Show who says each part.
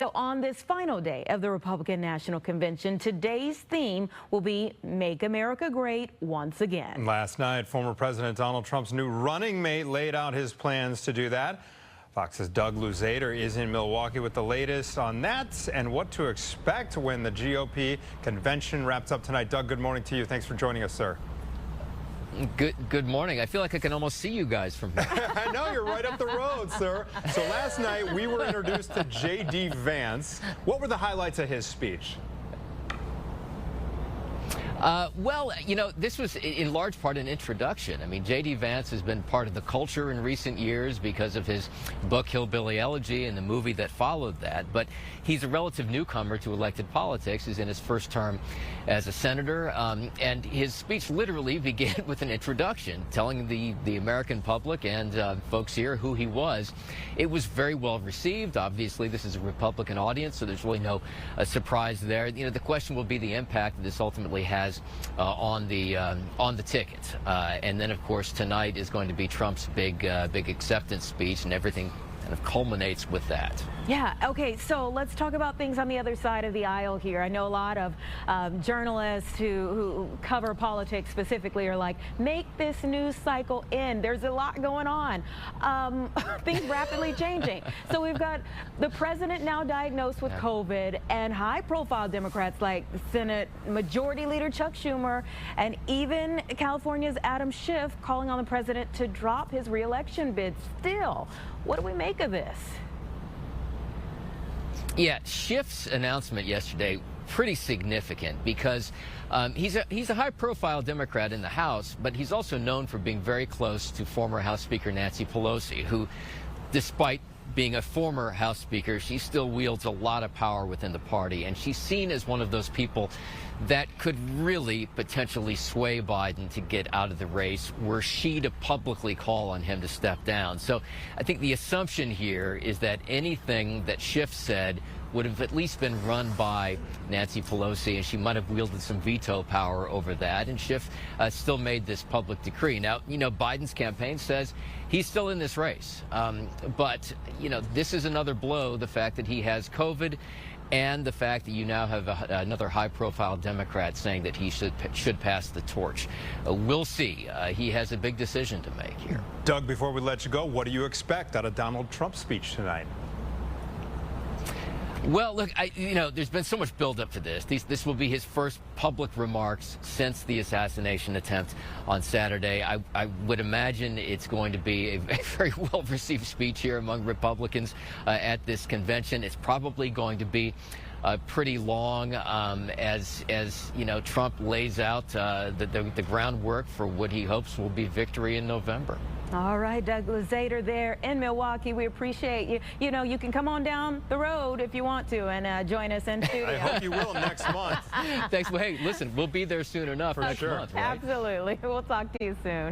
Speaker 1: So on this final day of the Republican National Convention, today's theme will be Make America Great Once Again.
Speaker 2: Last night, former President Donald Trump's new running mate laid out his plans to do that. Fox's Doug Luzader is in Milwaukee with the latest on that and what to expect when the GOP convention wraps up tonight. Doug, good morning to you. Thanks for joining us, sir.
Speaker 3: Good morning. I feel like I can almost see you guys from here.
Speaker 2: I know, you're right up the road, sir. So last night we were introduced to J.D. Vance. What were the highlights of his speech?
Speaker 3: Well, you know, this was in large part an introduction. I mean, J.D. Vance has been part of the culture in recent years because of his book Hillbilly Elegy and the movie that followed that. But he's a relative newcomer to elected politics. He's in his first term as a senator. And his speech literally began with an introduction, telling the American public and folks here who he was. It was very well received. Obviously, this is a Republican audience, so there's really no surprise there. You know, the question will be the impact that this ultimately has on the ticket, and then of course tonight is going to be Trump's big acceptance speech, and everything kind of culminates with that.
Speaker 1: Yeah, okay, so let's talk about things on the other side of the aisle here. I know a lot of journalists who cover politics specifically are like, make this news cycle end. There's a lot going on. Things rapidly changing. So we've got the president now diagnosed with COVID, and high-profile Democrats like Senate Majority Leader Chuck Schumer and even California's Adam Schiff calling on the president to drop his re-election bid. Still, what do we make of this?
Speaker 3: Yeah, Schiff's announcement yesterday pretty significant because he's a high-profile Democrat in the House, but he's also known for being very close to former House Speaker Nancy Pelosi, who, despite being a former House Speaker, she still wields a lot of power within the party, and she's seen as one of those people that could really potentially sway Biden to get out of the race were she to publicly call on him to step down. So I think the assumption here is that anything that Schiff said would have at least been run by Nancy Pelosi, and she might have wielded some veto power over that. And Schiff still made this public decree. Now, you know, Biden's campaign says he's still in this race. But, you know, this is another blow, the fact that he has COVID and the fact that you now have another high-profile Democrat saying that he should pass the torch. We'll see. He has a big decision to make here.
Speaker 2: Doug, before we let you go, what do you expect out of Donald Trump's speech tonight?
Speaker 3: Well, look, you know, there's been so much buildup to this. This will be his first public remarks since the assassination attempt on Saturday. I would imagine it's going to be a very well-received speech here among Republicans at this convention. It's probably going to be pretty long as you know, Trump lays out the groundwork for what he hopes will be victory in November.
Speaker 1: All right, Doug Luzader there in Milwaukee. We appreciate you. You know, you can come on down the road if you want to and join us in studio.
Speaker 2: I hope you will next month.
Speaker 3: Thanks. Well, hey, listen, we'll be there soon enough next month, right?
Speaker 1: Absolutely. We'll talk to you soon.